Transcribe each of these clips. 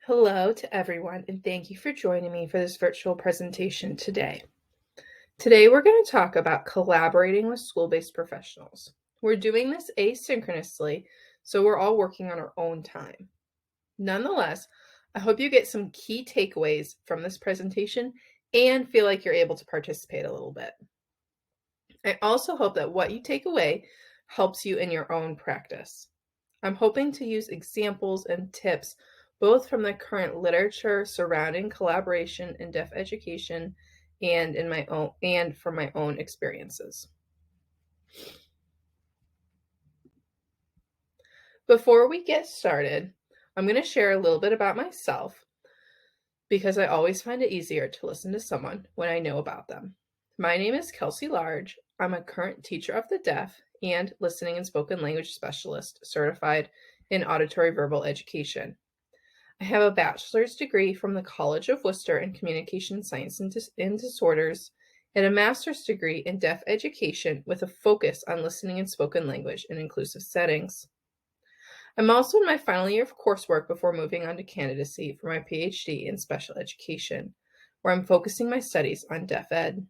Hello to everyone, and thank you for joining me for this virtual presentation today. Today, we're going to talk about collaborating with school-based professionals. We're doing this asynchronously, so we're all working on our own time. Nonetheless, I hope you get some key takeaways from this presentation and feel like you're able to participate a little bit. I also hope that what you take away helps you in your own practice. I'm hoping to use examples and tips both from the current literature surrounding collaboration in deaf education and from my own experiences. Before we get started, I'm going to share a little bit about myself because I always find it easier to listen to someone when I know about them. My name is Kelsey Large. I'm a current teacher of the deaf and listening and spoken language specialist certified in auditory verbal education. I have a bachelor's degree from the College of Worcester in Communication Science and Disorders and a master's degree in deaf education with a focus on listening and spoken language in inclusive settings. I'm also in my final year of coursework before moving on to candidacy for my PhD in special education, where I'm focusing my studies on deaf ed.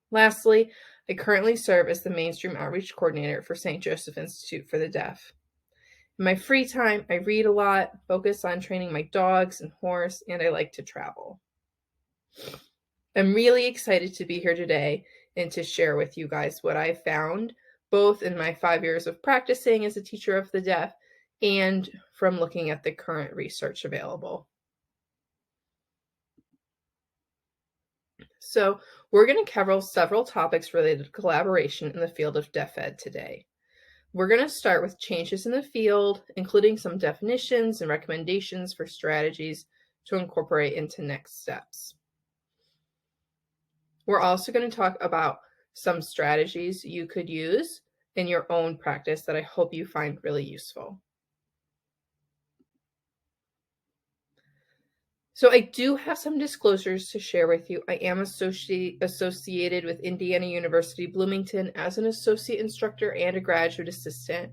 Lastly, I currently serve as the mainstream outreach coordinator for St. Joseph Institute for the Deaf. In my free time, I read a lot, focus on training my dogs and horse, and I like to travel. I'm really excited to be here today and to share with you guys what I found, both in my 5 years of practicing as a teacher of the deaf and from looking at the current research available. So we're going to cover several topics related to collaboration in the field of deaf ed today. We're going to start with changes in the field, including some definitions and recommendations for strategies to incorporate into next steps. We're also going to talk about some strategies you could use in your own practice that I hope you find really useful. So I do have some disclosures to share with you. I am associated with Indiana University Bloomington as an associate instructor and a graduate assistant.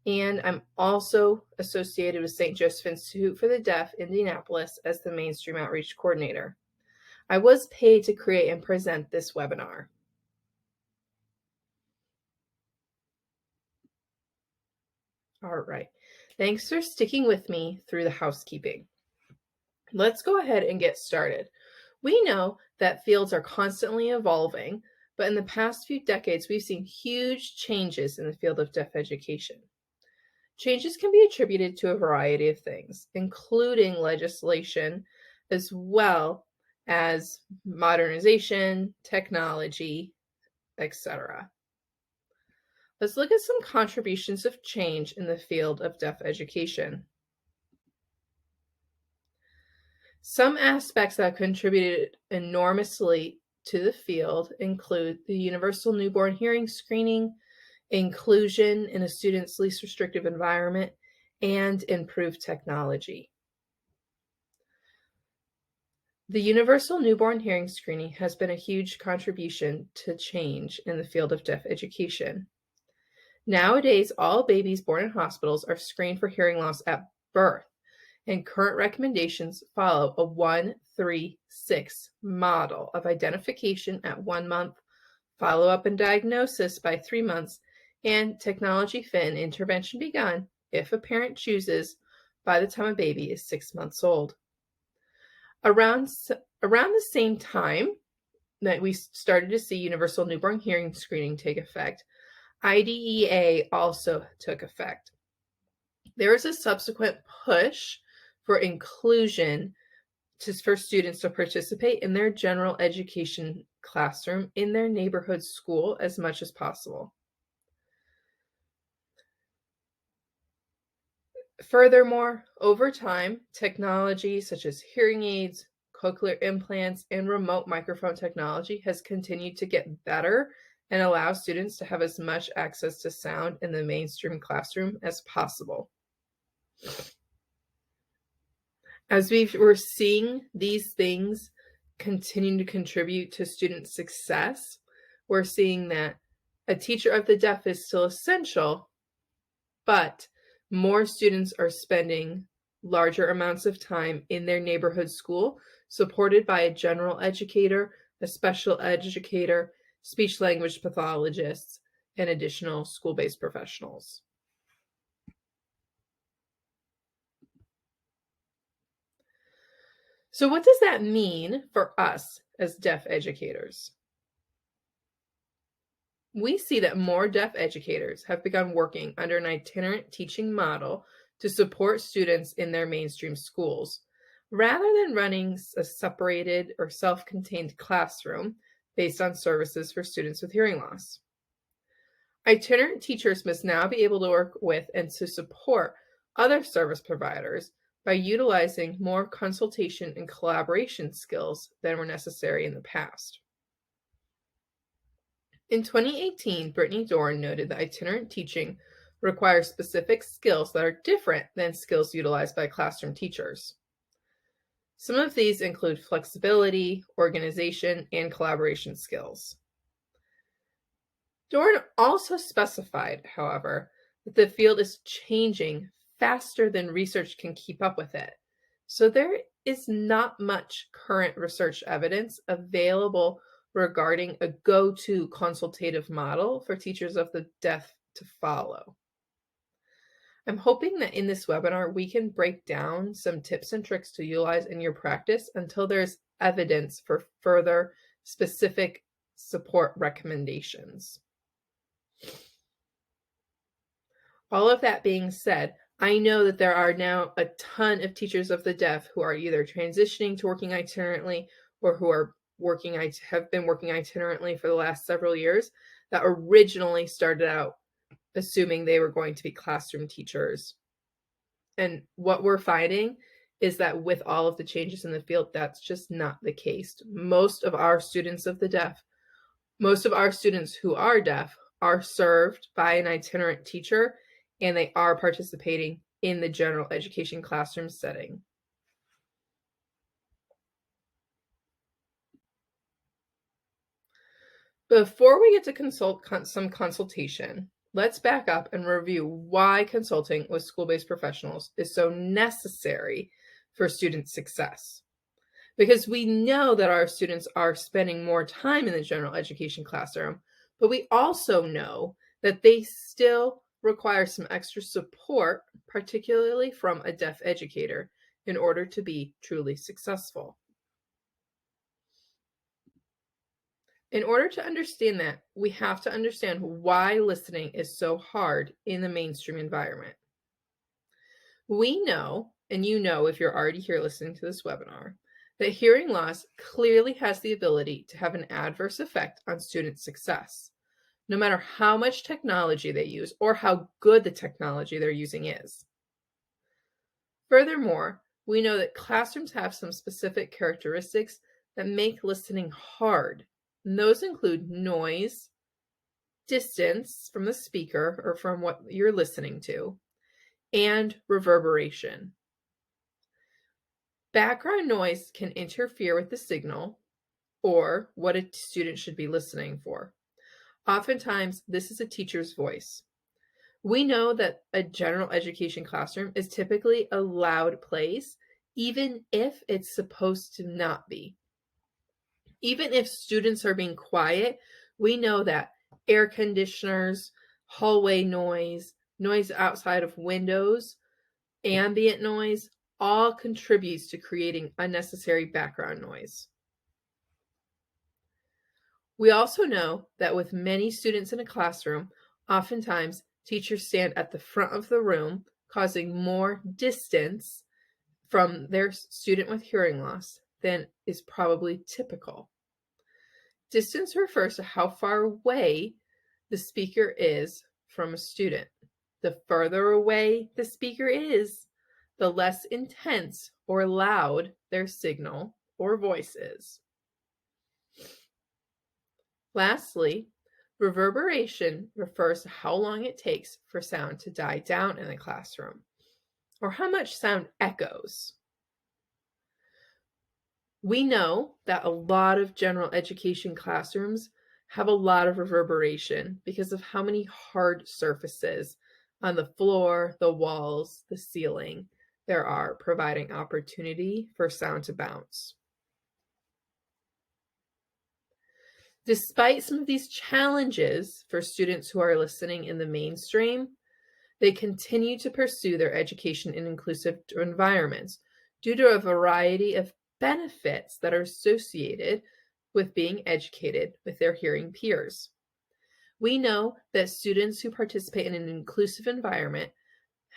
And I'm also associated with St. Joseph Institute for the Deaf, Indianapolis, as the mainstream outreach coordinator. I was paid to create and present this webinar. All right. Thanks for sticking with me through the housekeeping. Let's go ahead and get started. We know that fields are constantly evolving, but in the past few decades, we've seen huge changes in the field of deaf education. Changes can be attributed to a variety of things, including legislation, as well as modernization, technology, etc. Let's look at some contributions of change in the field of deaf education. Some aspects that contributed enormously to the field include the universal newborn hearing screening, inclusion in a student's least restrictive environment, and improved technology. The universal newborn hearing screening has been a huge contribution to change in the field of deaf education. Nowadays, all babies born in hospitals are screened for hearing loss at birth, and current recommendations follow a 1-3-6 model of identification at 1 month, follow-up and diagnosis by 3 months, and technology fit and intervention begun, if a parent chooses, by the time a baby is 6 months old. Around the same time that we started to see universal newborn hearing screening take effect, IDEA also took effect. There was a subsequent push for inclusion for students to participate in their general education classroom in their neighborhood school as much as possible. Furthermore, over time, technology such as hearing aids, cochlear implants, and remote microphone technology has continued to get better and allow students to have as much access to sound in the mainstream classroom as possible. As we're seeing these things continue to contribute to student success, we're seeing that a teacher of the deaf is still essential, but more students are spending larger amounts of time in their neighborhood school, supported by a general educator, a special educator, speech-language pathologists, and additional school-based professionals. So what does that mean for us as deaf educators? We see that more deaf educators have begun working under an itinerant teaching model to support students in their mainstream schools, rather than running a separated or self-contained classroom based on services for students with hearing loss. Itinerant teachers must now be able to work with and to support other service providers by utilizing more consultation and collaboration skills than were necessary in the past. In 2018, Brittany Dorn noted that itinerant teaching requires specific skills that are different than skills utilized by classroom teachers. Some of these include flexibility, organization, and collaboration skills. Dorn also specified, however, that the field is changing faster than research can keep up with it. So there is not much current research evidence available regarding a go-to consultative model for teachers of the deaf to follow. I'm hoping that in this webinar, we can break down some tips and tricks to utilize in your practice until there's evidence for further specific support recommendations. All of that being said, I know that there are now a ton of teachers of the deaf who are either transitioning to working itinerantly or who are have been working itinerantly for the last several years that originally started out assuming they were going to be classroom teachers. And what we're finding is that with all of the changes in the field, that's just not the case. Most of our students who are deaf are served by an itinerant teacher, and they are participating in the general education classroom setting. Before we get to some consultation, let's back up and review why consulting with school-based professionals is so necessary for student success. Because we know that our students are spending more time in the general education classroom, but we also know that they still require some extra support, particularly from a deaf educator, in order to be truly successful. In order to understand that, we have to understand why listening is so hard in the mainstream environment. We know, and you know if you're already here listening to this webinar, that hearing loss clearly has the ability to have an adverse effect on student success, no matter how much technology they use or how good the technology they're using is. Furthermore, we know that classrooms have some specific characteristics that make listening hard. And those include noise, distance from the speaker or from what you're listening to, and reverberation. Background noise can interfere with the signal or what a student should be listening for. Oftentimes, this is a teacher's voice. We know that a general education classroom is typically a loud place, even if it's supposed to not be. Even if students are being quiet, we know that air conditioners, hallway noise, noise outside of windows, ambient noise, all contributes to creating unnecessary background noise. We also know that with many students in a classroom, oftentimes teachers stand at the front of the room, causing more distance from their student with hearing loss than is probably typical. Distance refers to how far away the speaker is from a student. The further away the speaker is, the less intense or loud their signal or voice is. Lastly, reverberation refers to how long it takes for sound to die down in a classroom, or how much sound echoes. We know that a lot of general education classrooms have a lot of reverberation because of how many hard surfaces on the floor, the walls, the ceiling there are providing opportunity for sound to bounce. Despite some of these challenges for students who are listening in the mainstream, they continue to pursue their education in inclusive environments due to a variety of benefits that are associated with being educated with their hearing peers. We know that students who participate in an inclusive environment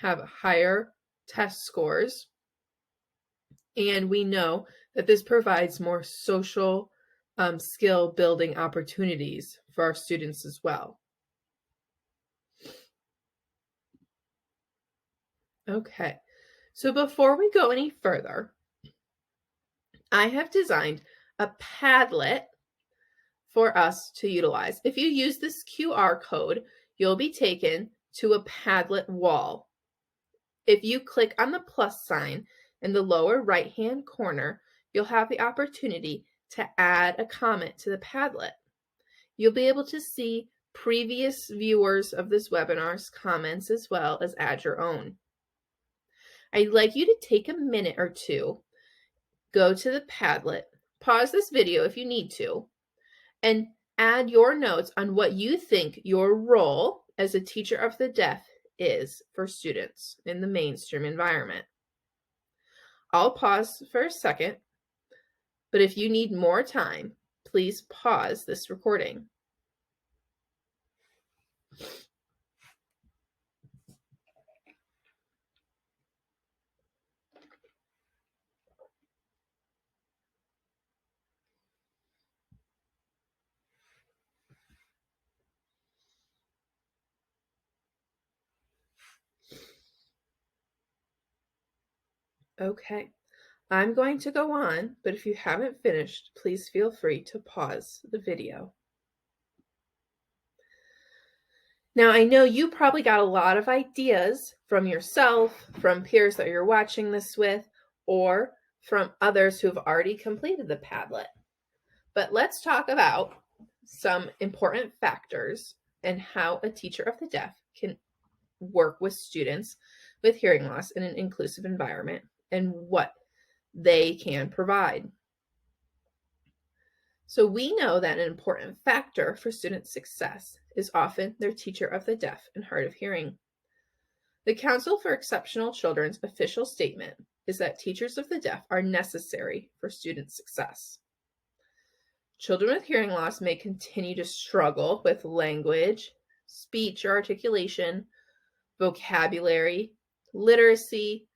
have higher test scores, and we know that this provides more social skill building opportunities for our students as well. Okay, so before we go any further, I have designed a Padlet for us to utilize. If you use this QR code, you'll be taken to a Padlet wall. If you click on the plus sign in the lower right-hand corner, you'll have the opportunity to add a comment to the Padlet. You'll be able to see previous viewers of this webinar's comments as well as add your own. I'd like you to take a minute or two, go to the Padlet, pause this video if you need to, and add your notes on what you think your role as a teacher of the deaf is for students in the mainstream environment. I'll pause for a second, but if you need more time, please pause this recording. Okay, I'm going to go on, but if you haven't finished, please feel free to pause the video. Now, I know you probably got a lot of ideas from yourself, from peers that you're watching this with, or from others who have already completed the Padlet. But let's talk about some important factors and how a teacher of the deaf can work with students with hearing loss in an inclusive environment and what they can provide. So we know that an important factor for student success is often their teacher of the deaf and hard of hearing. The Council for Exceptional Children's official statement is that teachers of the deaf are necessary for student success. Children with hearing loss may continue to struggle with language, speech or articulation, vocabulary, literacy,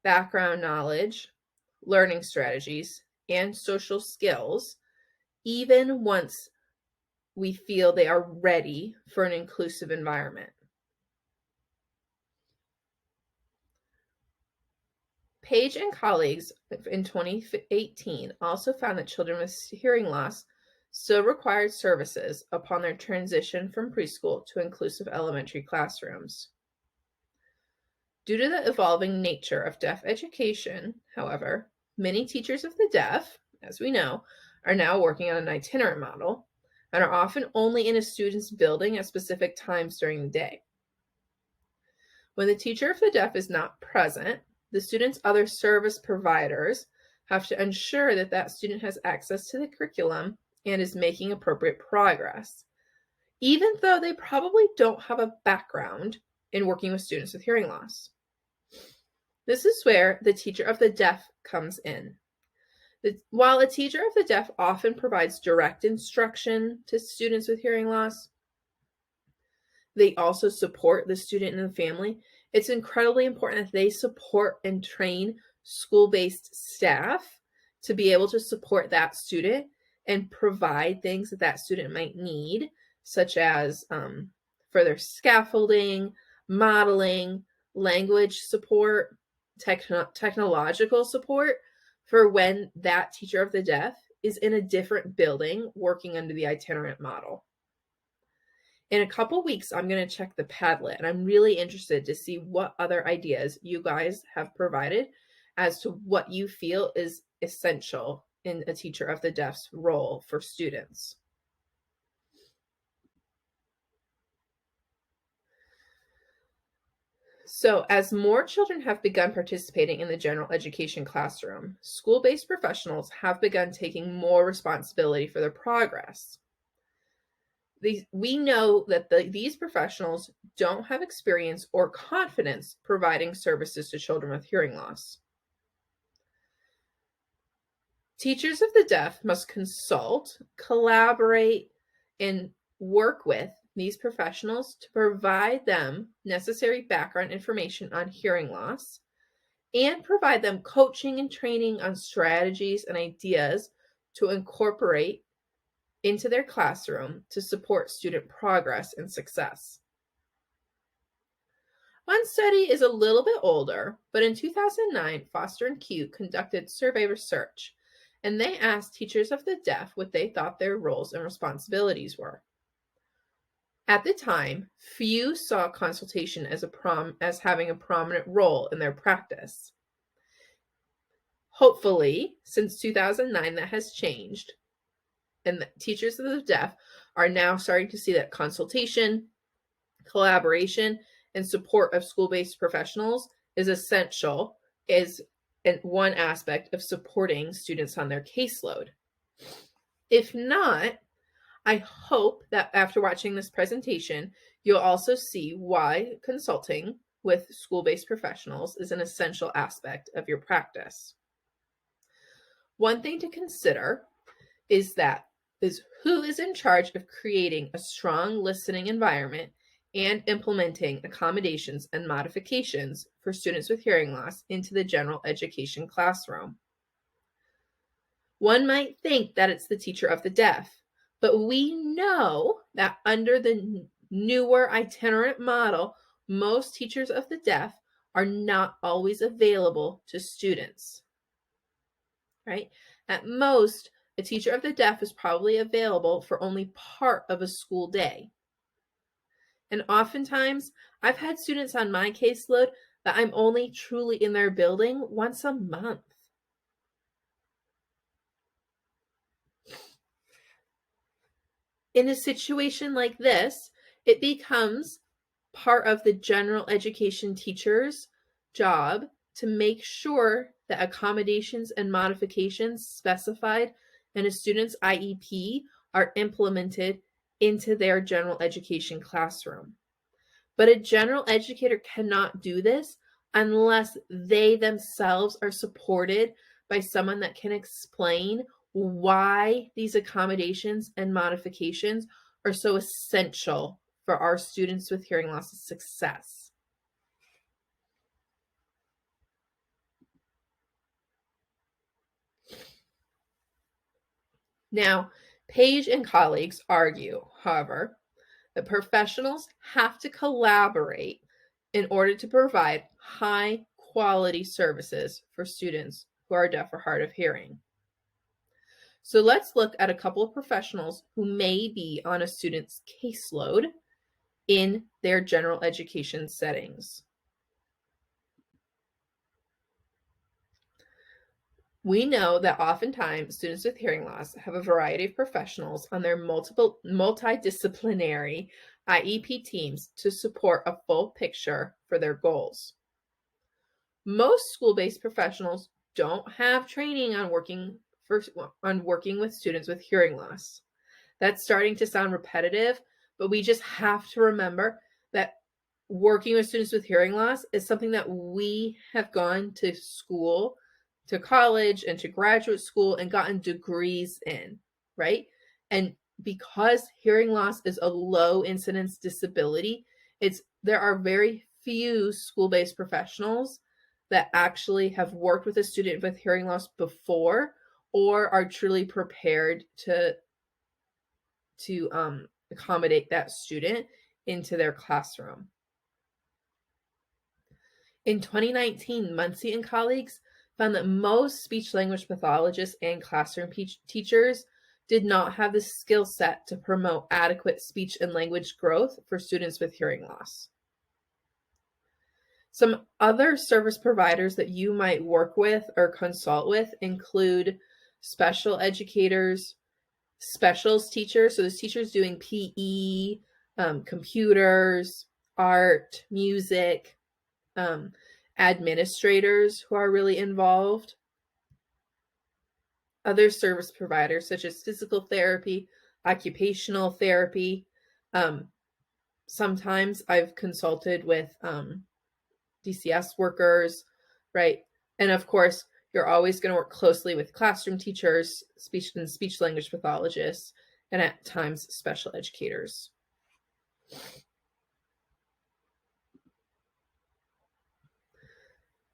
background knowledge, learning strategies, and social skills, even once we feel they are ready for an inclusive environment. Page and colleagues in 2018 also found that children with hearing loss still required services upon their transition from preschool to inclusive elementary classrooms. Due to the evolving nature of deaf education, however, many teachers of the deaf, as we know, are now working on an itinerant model and are often only in a student's building at specific times during the day. When the teacher of the deaf is not present, the student's other service providers have to ensure that that student has access to the curriculum and is making appropriate progress, even though they probably don't have a background in working with students with hearing loss. This is where the teacher of the deaf comes in. While a teacher of the deaf often provides direct instruction to students with hearing loss, they also support the student and the family. It's incredibly important that they support and train school-based staff to be able to support that student and provide things that that student might need, such as further scaffolding, modeling, language support, technological support for when that teacher of the deaf is in a different building working under the itinerant model. In a couple weeks, I'm going to check the Padlet, and I'm really interested to see what other ideas you guys have provided as to what you feel is essential in a teacher of the deaf's role for students. So, as more children have begun participating in the general education classroom, school-based professionals have begun taking more responsibility for their progress. We know that these professionals don't have experience or confidence providing services to children with hearing loss. Teachers of the deaf must consult, collaborate, and work with these professionals to provide them necessary background information on hearing loss and provide them coaching and training on strategies and ideas to incorporate into their classroom to support student progress and success. One study is a little bit older, but in 2009, Foster and Cute conducted survey research, and they asked teachers of the deaf what they thought their roles and responsibilities were. At the time, few saw consultation as having a prominent role in their practice. Hopefully, since 2009, that has changed, and the teachers of the deaf are now starting to see that consultation, collaboration, and support of school-based professionals is essential as one aspect of supporting students on their caseload. If not, I hope that after watching this presentation, you'll also see why consulting with school-based professionals is an essential aspect of your practice. One thing to consider is who is in charge of creating a strong listening environment and implementing accommodations and modifications for students with hearing loss into the general education classroom. One might think that it's the teacher of the deaf, but we know that under the newer itinerant model, most teachers of the deaf are not always available to students, right? At most, a teacher of the deaf is probably available for only part of a school day. And oftentimes, I've had students on my caseload that I'm only truly in their building once a month. In a situation like this, it becomes part of the general education teacher's job to make sure that accommodations and modifications specified in a student's IEP are implemented into their general education classroom. But a general educator cannot do this unless they themselves are supported by someone that can explain why these accommodations and modifications are so essential for our students with hearing loss success. Now, Page and colleagues argue, however, that professionals have to collaborate in order to provide high quality services for students who are deaf or hard of hearing. So let's look at a couple of professionals who may be on a student's caseload in their general education settings. We know that oftentimes students with hearing loss have a variety of professionals on their multidisciplinary IEP teams to support a full picture for their goals. Most school-based professionals don't have training on working with students with hearing loss. That's starting to sound repetitive, but we just have to remember that working with students with hearing loss is something that we have gone to school, to college, and to graduate school and gotten degrees in, right? And because hearing loss is a low incidence disability, there are very few school-based professionals that actually have worked with a student with hearing loss before or are truly prepared to accommodate that student into their classroom. In 2019, Muncie and colleagues found that most speech-language pathologists and classroom teachers did not have the skill set to promote adequate speech and language growth for students with hearing loss. Some other service providers that you might work with or consult with include special educators, specials teachers, so those teachers doing PE, computers, art, music, administrators who are really involved, other service providers such as physical therapy, occupational therapy. Sometimes I've consulted with DCS workers, right? And of course, you're always going to work closely with classroom teachers, speech and speech language pathologists, and at times special educators.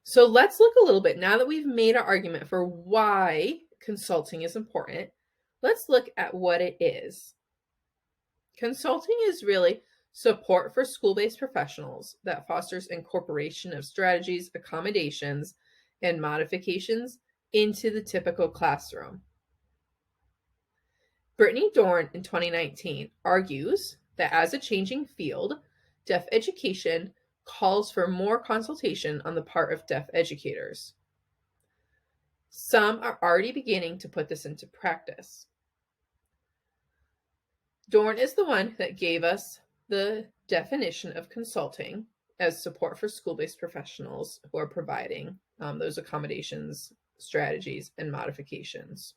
So let's look a little bit, now that we've made our argument for why consulting is important, let's look at what it is. Consulting is really support for school-based professionals that fosters incorporation of strategies, accommodations, and modifications into the typical classroom. Brittany Dorn in 2019 argues that as a changing field, deaf education calls for more consultation on the part of deaf educators. Some are already beginning to put this into practice. Dorn is the one that gave us the definition of consulting as support for school-based professionals who are providing those accommodations, strategies, and modifications.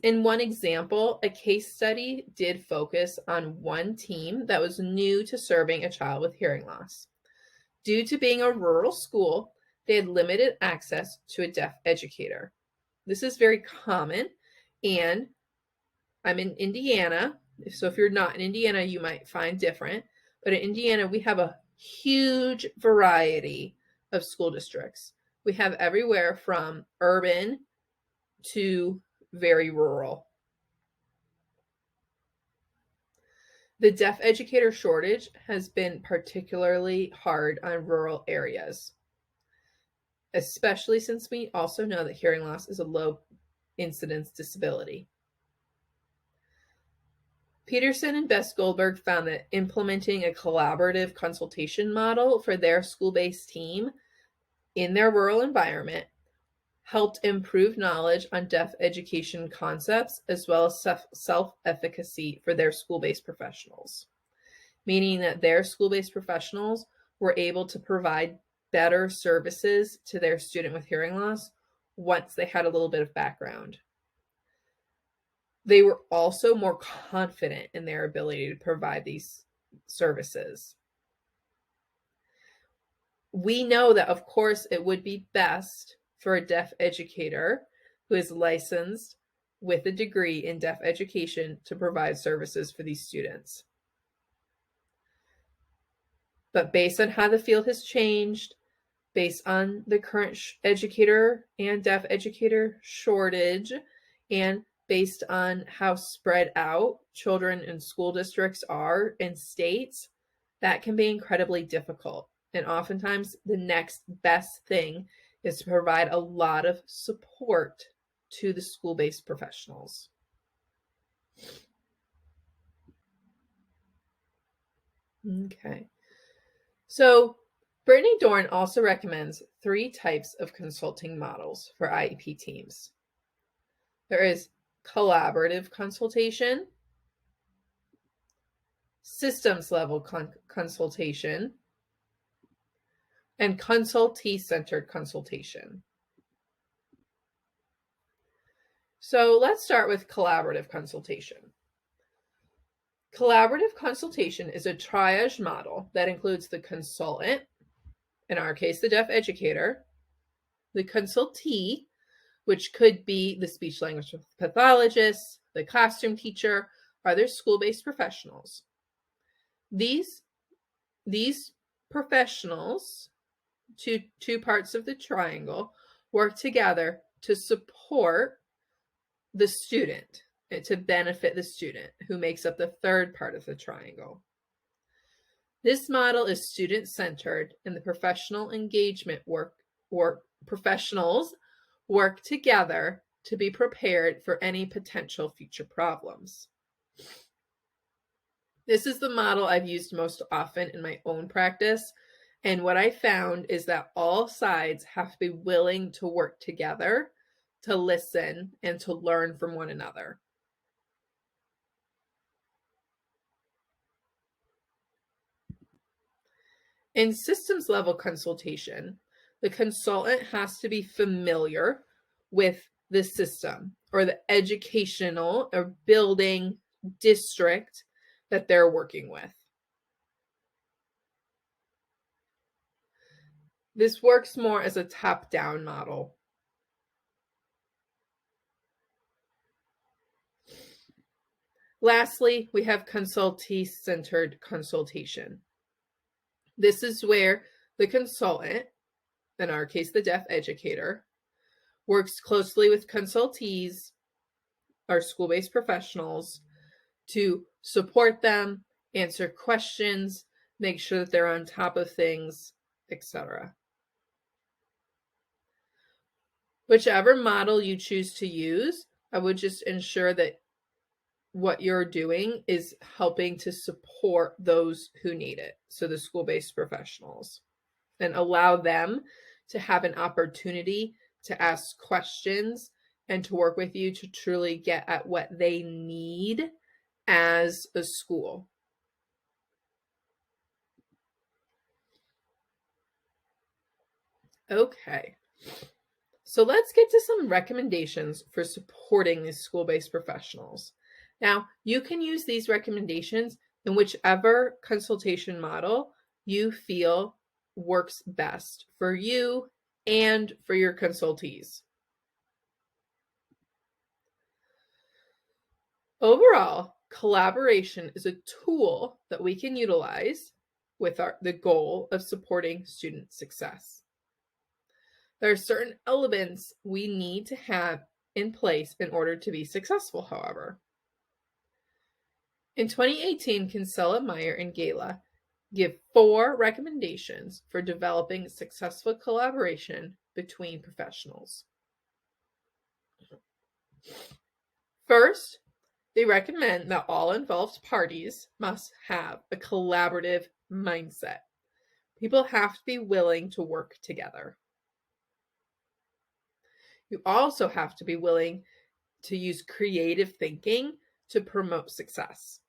In one example, a case study did focus on one team that was new to serving a child with hearing loss. Due to being a rural school, they had limited access to a deaf educator. This is very common, and I'm in Indiana, so if you're not in Indiana, you might find different, but in Indiana, we have a huge variety of school districts. We have everywhere from urban to very rural. The deaf educator shortage has been particularly hard on rural areas, especially since we also know that hearing loss is a low incidence disability. Peterson and Bess Goldberg found that implementing a collaborative consultation model for their school-based team in their rural environment helped improve knowledge on deaf education concepts as well as self-efficacy for their school-based professionals, meaning that their school-based professionals were able to provide better services to their student with hearing loss once they had a little bit of background. They were also more confident in their ability to provide these services. We know that, of course, it would be best for a deaf educator who is licensed with a degree in deaf education to provide services for these students. But based on how the field has changed, based on the current educator and deaf educator shortage, and based on how spread out children in school districts are in states, that can be incredibly difficult. And oftentimes the next best thing is to provide a lot of support to the school-based professionals. Okay. So Brittany Dorn also recommends 3 types of consulting models for IEP teams. There is collaborative consultation, systems level consultation, and consultee-centered consultation. So let's start with collaborative consultation. Collaborative consultation is a triage model that includes the consultant, in our case, the deaf educator, the consultee, which could be the speech language pathologist, the classroom teacher, or other school-based professionals. These professionals, two parts of the triangle, work together to support the student, to benefit the student, who makes up the third part of the triangle. This model is student-centered, and the professional engagement professionals work together to be prepared for any potential future problems. This is the model I've used most often in my own practice, and what I found is that all sides have to be willing to work together, to listen, and to learn from one another. In systems level consultation, the consultant has to be familiar with the system or the educational or building district that they're working with. This works more as a top-down model. Lastly, we have consultee-centered consultation. This is where the consultant, in our case the deaf educator, works closely with consultees, our school-based professionals, to support them, answer questions, make sure that they're on top of things, etc. Whichever model you choose to use, I would just ensure that what you're doing is helping to support those who need it, so the school-based professionals, and allow them to have an opportunity to ask questions and to work with you to truly get at what they need as a school. Okay, so let's get to some recommendations for supporting these school-based professionals. Now, you can use these recommendations in whichever consultation model you feel works best for you and for your consultees. Overall, collaboration is a tool that we can utilize with the goal of supporting student success. There are certain elements we need to have in place in order to be successful, however. In 2018, Kinsella, Meyer, and Gala give 4 recommendations for developing successful collaboration between professionals. First, they recommend that all involved parties must have a collaborative mindset. People have to be willing to work together. You also have to be willing to use creative thinking to promote success.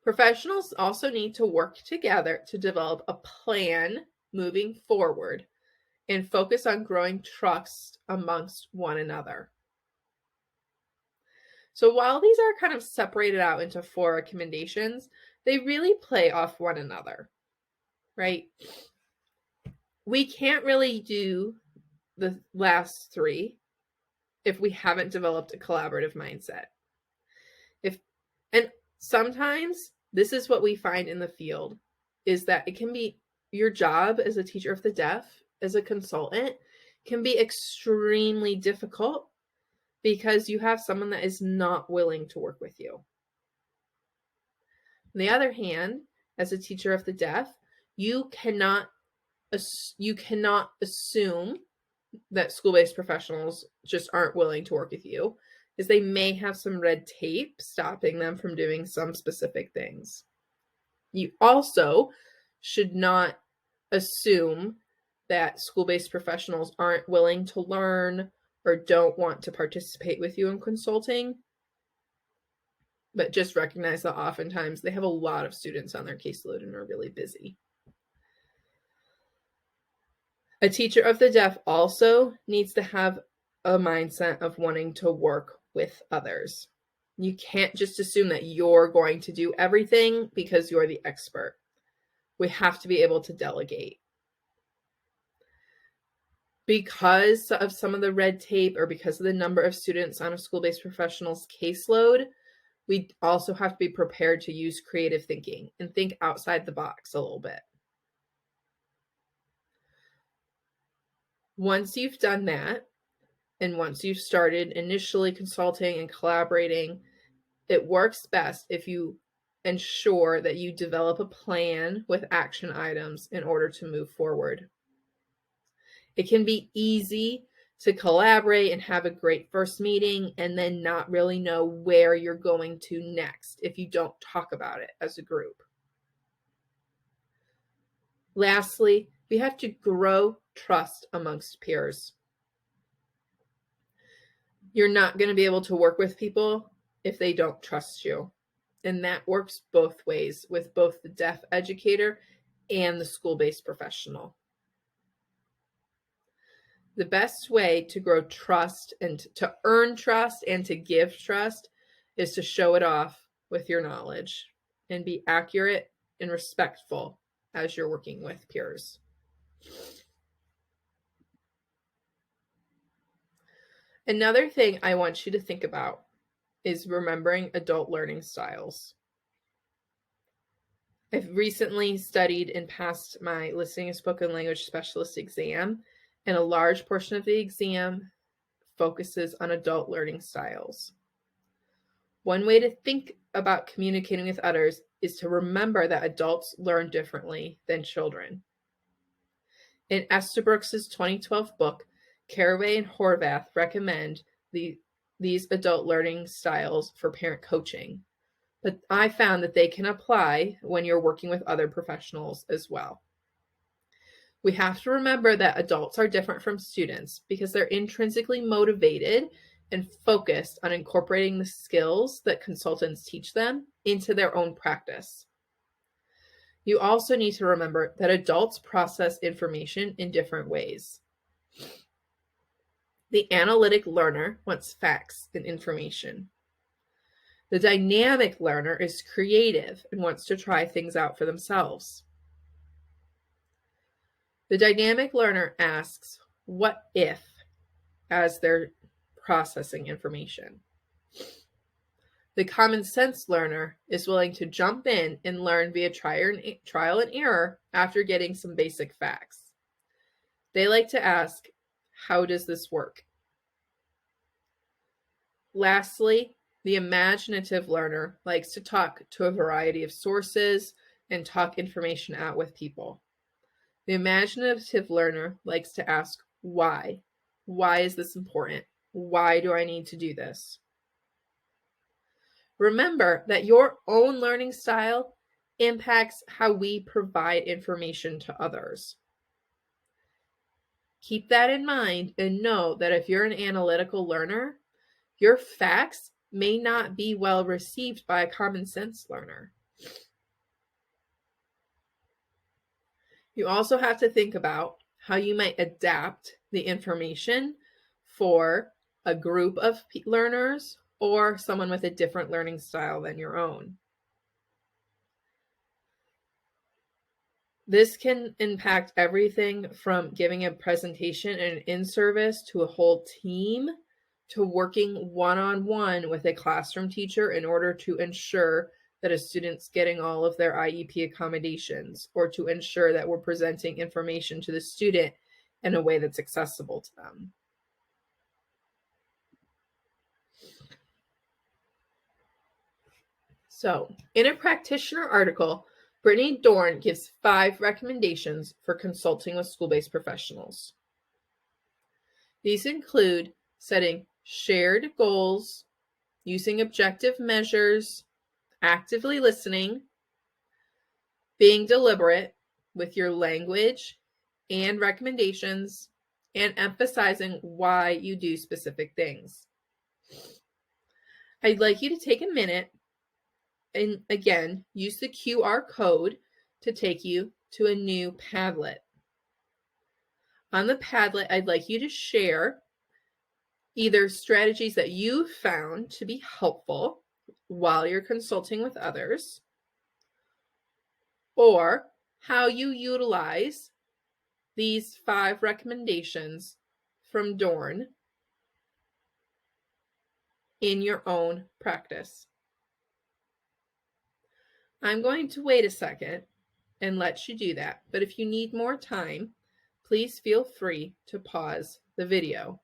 Professionals also need to work together to develop a plan moving forward and focus on growing trust amongst one another. So while these are kind of separated out into 4 recommendations, they really play off one another, right? We can't really do the last 3 if we haven't developed a collaborative mindset. And sometimes this is what we find in the field, is that it can be your job as a teacher of the deaf, as a consultant, can be extremely difficult because you have someone that is not willing to work with you. On the other hand, as a teacher of the deaf, you cannot assume that school-based professionals just aren't willing to work with you, is they may have some red tape stopping them from doing some specific things. You also should not assume that school-based professionals aren't willing to learn or don't want to participate with you in consulting, but just recognize that oftentimes they have a lot of students on their caseload and are really busy. A teacher of the deaf also needs to have a mindset of wanting to work with others. You can't just assume that you're going to do everything because you're the expert. We have to be able to delegate. Because of some of the red tape or because of the number of students on a school-based professional's caseload, we also have to be prepared to use creative thinking and think outside the box a little bit. Once you've done that, and once you've started initially consulting and collaborating, it works best if you ensure that you develop a plan with action items in order to move forward. It can be easy to collaborate and have a great first meeting and then not really know where you're going to next if you don't talk about it as a group. Lastly, we have to grow trust amongst peers. You're not going to be able to work with people if they don't trust you. And that works both ways with both the deaf educator and the school-based professional. The best way to grow trust and to earn trust and to give trust is to show it off with your knowledge and be accurate and respectful as you're working with peers. Another thing I want you to think about is remembering adult learning styles. I've recently studied and passed my listening and spoken language specialist exam, and a large portion of the exam focuses on adult learning styles. One way to think about communicating with others is to remember that adults learn differently than children. In Estabrooks' 2012 book, Caraway and Horvath recommend these adult learning styles for parent coaching, but I found that they can apply when you're working with other professionals as well. We have to remember that adults are different from students because they're intrinsically motivated and focused on incorporating the skills that consultants teach them into their own practice. You also need to remember that adults process information in different ways. The analytic learner wants facts and information. The dynamic learner is creative and wants to try things out for themselves. The dynamic learner asks, "What if?" as they're processing information. The common sense learner is willing to jump in and learn via trial and error after getting some basic facts. They like to ask, "How does this work?" Lastly, the imaginative learner likes to talk to a variety of sources and talk information out with people. The imaginative learner likes to ask, "Why? Why is this important? Why do I need to do this?" Remember that your own learning style impacts how we provide information to others. Keep that in mind and know that if you're an analytical learner, your facts may not be well received by a common sense learner. You also have to think about how you might adapt the information for a group of learners or someone with a different learning style than your own. This can impact everything from giving a presentation and an in-service to a whole team to working one-on-one with a classroom teacher in order to ensure that a student's getting all of their IEP accommodations or to ensure that we're presenting information to the student in a way that's accessible to them. So, in a practitioner article, Brittany Dorn gives 5 recommendations for consulting with school-based professionals. These include setting shared goals, using objective measures, actively listening, being deliberate with your language and recommendations, and emphasizing why you do specific things. I'd like you to take a minute and again, use the QR code to take you to a new Padlet. On the Padlet, I'd like you to share either strategies that you found to be helpful while you're consulting with others, or how you utilize these 5 recommendations from Dorn in your own practice. I'm going to wait a second and let you do that, but if you need more time, please feel free to pause the video.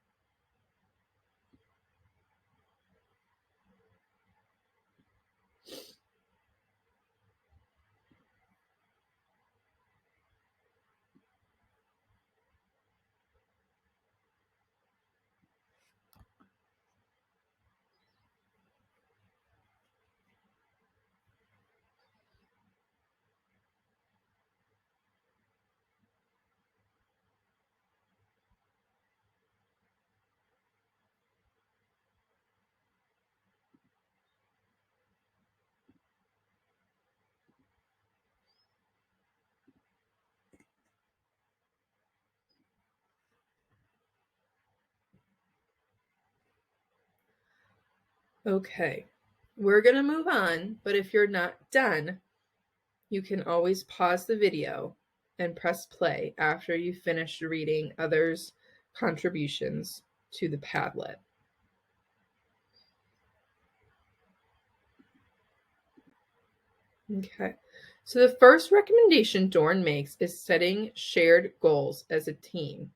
Okay, we're going to move on, but if you're not done, you can always pause the video and press play after you've finished reading others' contributions to the Padlet. Okay, so the first recommendation Dorn makes is setting shared goals as a team.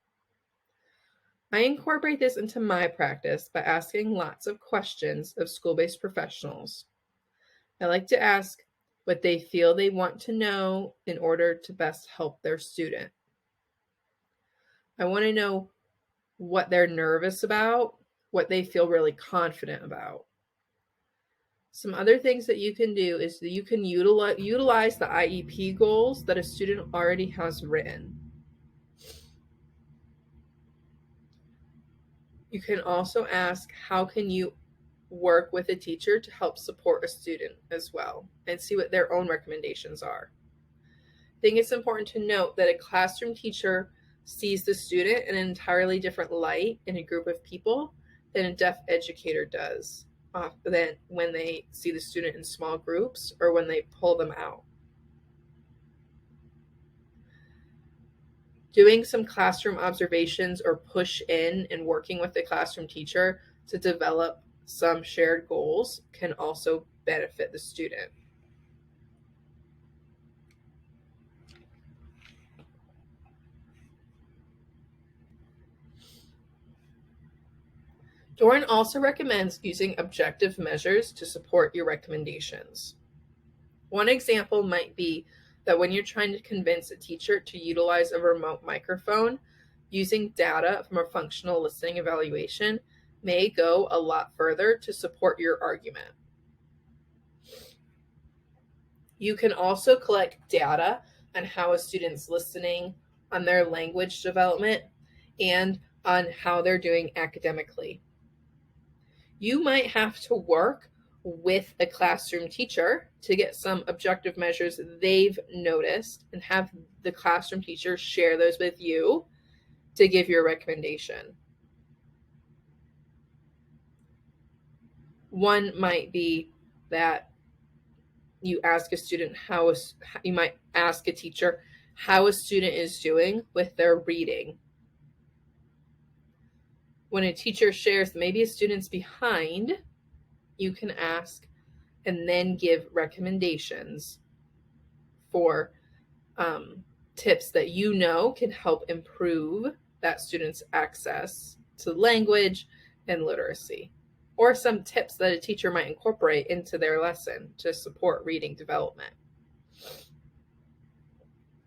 I incorporate this into my practice by asking lots of questions of school-based professionals. I like to ask what they feel they want to know in order to best help their student. I want to know what they're nervous about, what they feel really confident about. Some other things that you can do is that you can utilize the IEP goals that a student already has written. You can also ask, how can you work with a teacher to help support a student as well, and see what their own recommendations are. I think it's important to note that a classroom teacher sees the student in an entirely different light in a group of people than a deaf educator does than when they see the student in small groups or when they pull them out. Doing some classroom observations or push in and working with the classroom teacher to develop some shared goals can also benefit the student. Dorn also recommends using objective measures to support your recommendations. One example might be that when you're trying to convince a teacher to utilize a remote microphone, using data from a functional listening evaluation may go a lot further to support your argument. You can also collect data on how a student's listening, on their language development, and on how they're doing academically. You might have to work with a classroom teacher to get some objective measures they've noticed and have the classroom teacher share those with you to give your recommendation. One might be that you ask a student you might ask a teacher how a student is doing with their reading. When a teacher shares maybe a student's behind, you can ask and then give recommendations for tips that you know can help improve that student's access to language and literacy, or some tips that a teacher might incorporate into their lesson to support reading development.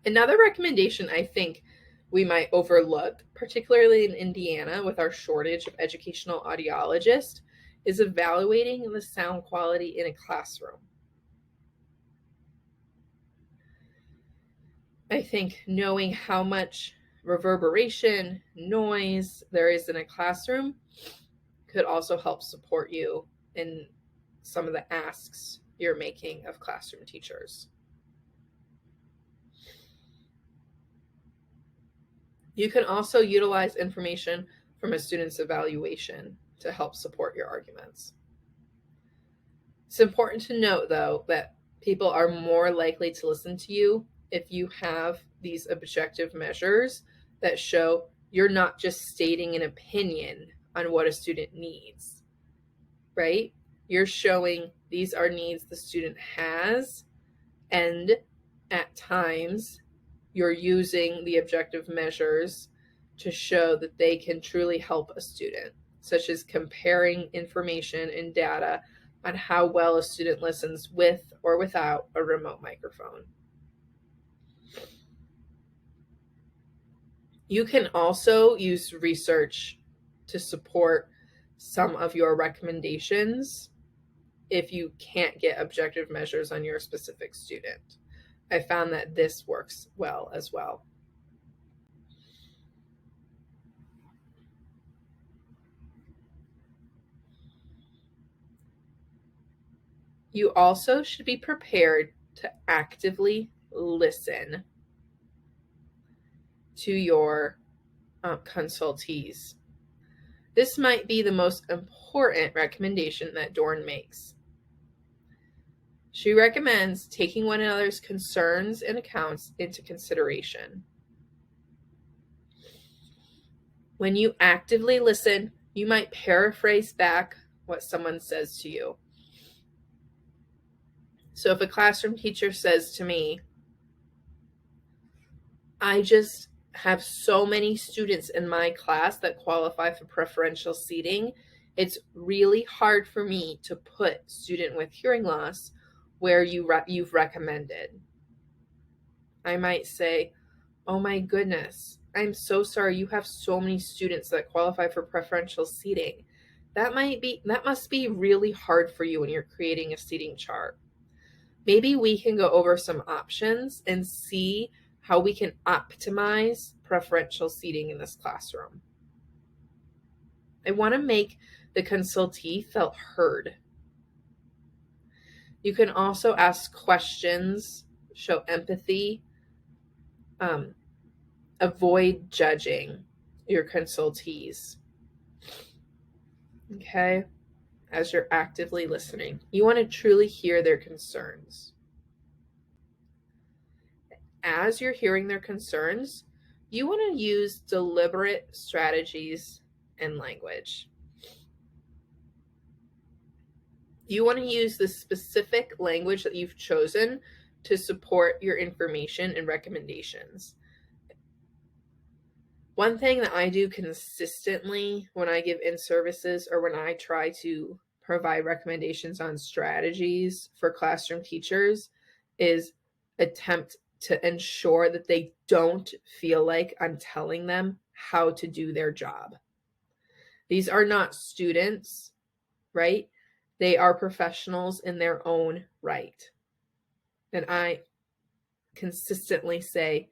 Another recommendation I think we might overlook, particularly in Indiana with our shortage of educational audiologists, is evaluating the sound quality in a classroom. I think knowing how much reverberation, noise there is in a classroom could also help support you in some of the asks you're making of classroom teachers. You can also utilize information from a student's evaluation to help support your arguments. It's important to note, though, that people are more likely to listen to you if you have these objective measures that show you're not just stating an opinion on what a student needs, right? You're showing these are needs the student has, and at times you're using the objective measures to show that they can truly help a student, such as comparing information and data on how well a student listens with or without a remote microphone. You can also use research to support some of your recommendations if you can't get objective measures on your specific student. I found that this works well as well. You also should be prepared to actively listen to your consultees. This might be the most important recommendation that Dorn makes. She recommends taking one another's concerns and accounts into consideration. When you actively listen, you might paraphrase back what someone says to you. So if a classroom teacher says to me, I just have so many students in my class that qualify for preferential seating, it's really hard for me to put student with hearing loss where you've recommended. I might say, oh my goodness, I'm so sorry you have so many students that qualify for preferential seating. That must be really hard for you when you're creating a seating chart. Maybe we can go over some options and see how we can optimize preferential seating in this classroom. I want to make the consultee feel heard. You can also ask questions, show empathy, avoid judging your consultees. Okay? As you're actively listening, you want to truly hear their concerns. As you're hearing their concerns, you want to use deliberate strategies and language. You want to use the specific language that you've chosen to support your information and recommendations. One thing that I do consistently when I give in-services or when I try to provide recommendations on strategies for classroom teachers is attempt to ensure that they don't feel like I'm telling them how to do their job. These are not students, right? They are professionals in their own right. And I consistently say,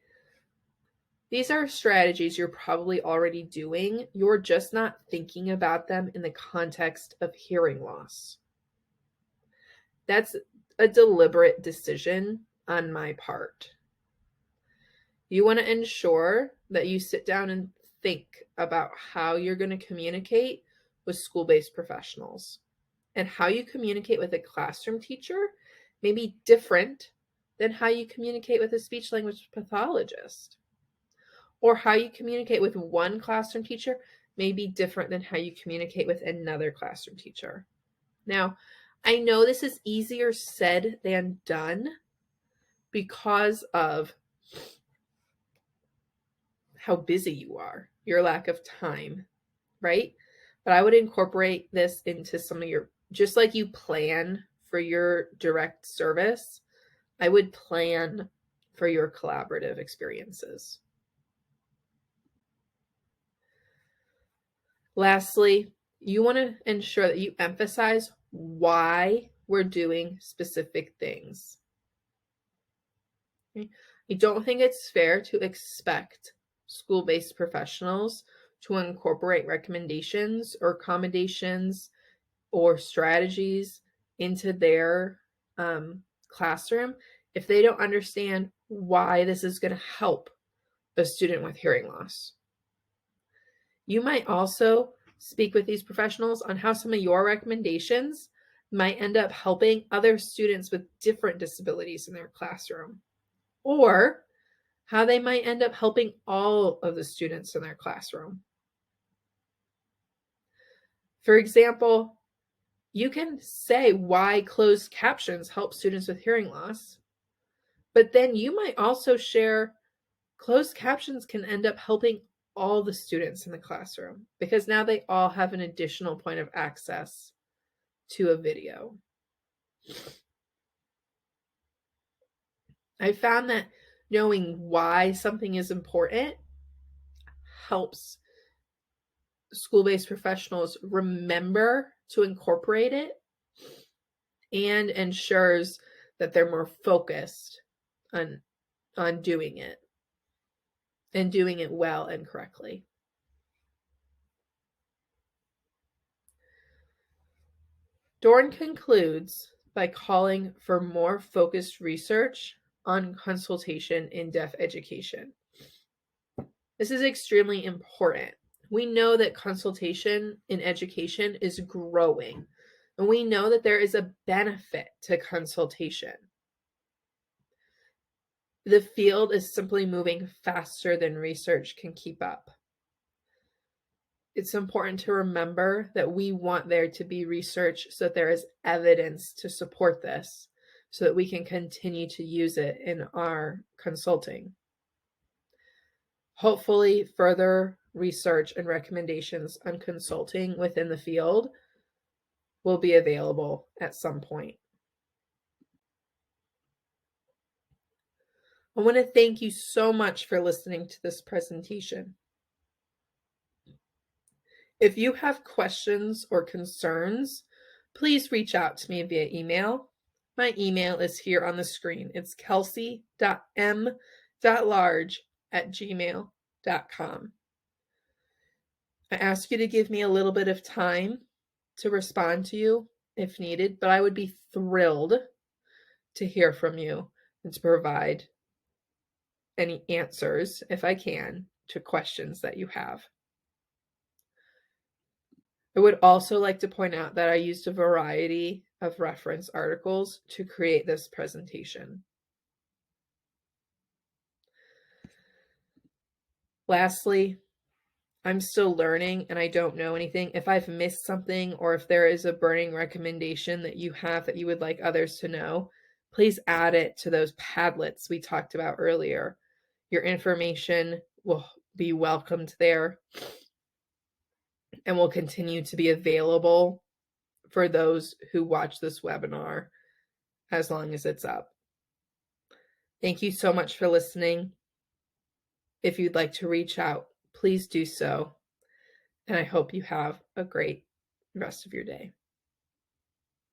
these are strategies you're probably already doing. You're just not thinking about them in the context of hearing loss. That's a deliberate decision on my part. You want to ensure that you sit down and think about how you're going to communicate with school-based professionals. And how you communicate with a classroom teacher may be different than how you communicate with a speech language pathologist. Or how you communicate with one classroom teacher may be different than how you communicate with another classroom teacher. Now, I know this is easier said than done because of how busy you are, your lack of time, right? But I would incorporate this into some of your, just like you plan for your direct service, I would plan for your collaborative experiences. Lastly, you want to ensure that you emphasize why we're doing specific things. Okay? I don't think it's fair to expect school-based professionals to incorporate recommendations or accommodations or strategies into their classroom if they don't understand why this is going to help a student with hearing loss. You might also speak with these professionals on how some of your recommendations might end up helping other students with different disabilities in their classroom, or how they might end up helping all of the students in their classroom. For example, you can say why closed captions help students with hearing loss, but then you might also share closed captions can end up helping all the students in the classroom because now they all have an additional point of access to a video. I found that knowing why something is important helps school-based professionals remember to incorporate it and ensures that they're more focused on doing it and doing it well and correctly. Dorn concludes by calling for more focused research on consultation in deaf education. This is extremely important We know that consultation in education is growing, and we know that there is a benefit to consultation. The field is simply moving faster than research can keep up. It's important to remember that we want there to be research so that there is evidence to support this, so that we can continue to use it in our consulting. Hopefully, further research and recommendations on consulting within the field will be available at some point. I want to thank you so much for listening to this presentation. If you have questions or concerns, please reach out to me via email. My email is here on the screen. It's kelsey.m.large@gmail.com. I ask you to give me a little bit of time to respond to you if needed, but I would be thrilled to hear from you and to provide any answers, if I can, to questions that you have. I would also like to point out that I used a variety of reference articles to create this presentation. Lastly, I'm still learning and I don't know anything. If I've missed something or if there is a burning recommendation that you have that you would like others to know, please add it to those padlets we talked about earlier. Your information will be welcomed there and will continue to be available for those who watch this webinar as long as it's up. Thank you so much for listening. If you'd like to reach out, please do so. And I hope you have a great rest of your day.